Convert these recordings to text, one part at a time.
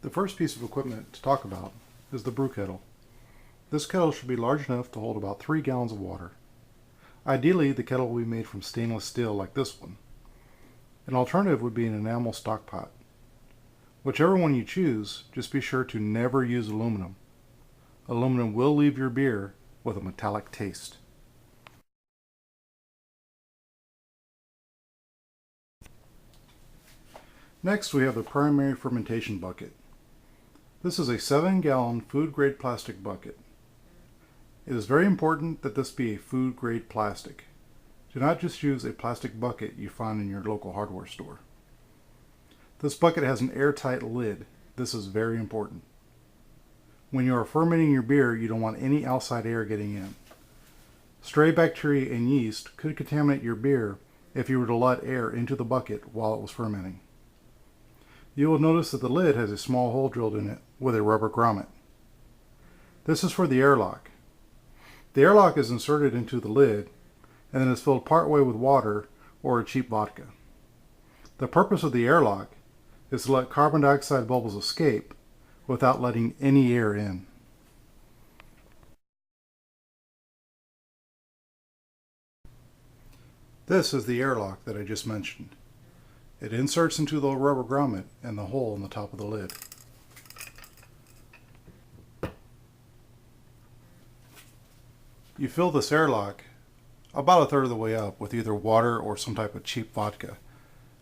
The first piece of equipment to talk about is the brew kettle. This kettle should be large enough to hold about 3 gallons of water. Ideally, the kettle will be made from stainless steel like this one. An alternative would be an enamel stock pot. Whichever one you choose, just be sure to never use aluminum. Aluminum will leave your beer with a metallic taste. Next, we have the primary fermentation bucket. This is a 7-gallon food-grade plastic bucket. It is very important that this be a food-grade plastic. Do not just use a plastic bucket you find in your local hardware store. This bucket has an airtight lid. This is very important. When you are fermenting your beer, you don't want any outside air getting in. Stray bacteria and yeast could contaminate your beer if you were to let air into the bucket while it was fermenting. You will notice that the lid has a small hole drilled in it with a rubber grommet. This is for the airlock. The airlock is inserted into the lid and then is filled partway with water or a cheap vodka. The purpose of the airlock is to let carbon dioxide bubbles escape without letting any air in. This is the airlock that I just mentioned. It inserts into the rubber grommet and the hole in the top of the lid. You fill this airlock about a third of the way up with either water or some type of cheap vodka,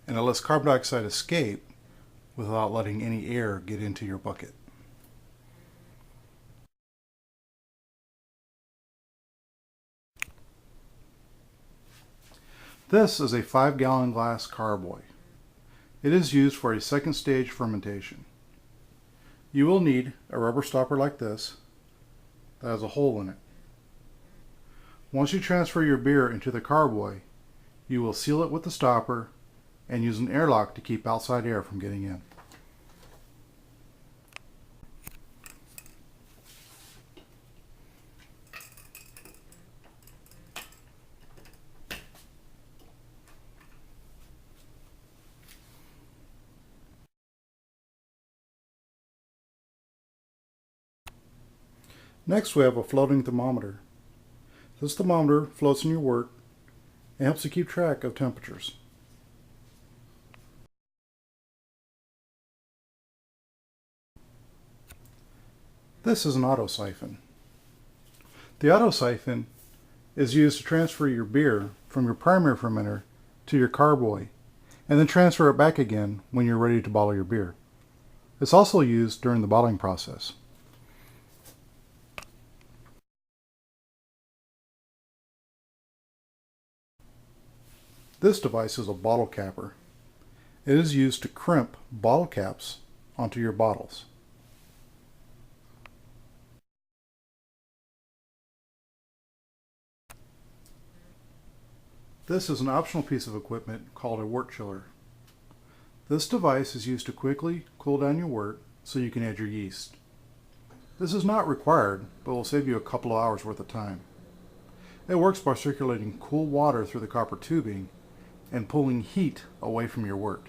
and it lets carbon dioxide escape without letting any air get into your bucket. This is a 5-gallon glass carboy. It is used for a second stage fermentation. You will need a rubber stopper like this that has a hole in it. Once you transfer your beer into the carboy, you will seal it with the stopper and use an airlock to keep outside air from getting in. Next, we have a floating thermometer. This thermometer floats in your wort and helps you keep track of temperatures. This is an auto siphon. The auto siphon is used to transfer your beer from your primary fermenter to your carboy and then transfer it back again when you're ready to bottle your beer. It's also used during the bottling process. This device is a bottle capper. It is used to crimp bottle caps onto your bottles. This is an optional piece of equipment called a wort chiller. This device is used to quickly cool down your wort so you can add your yeast. This is not required, but will save you a couple of hours worth of time. It works by circulating cool water through the copper tubing and pulling heat away from your wort.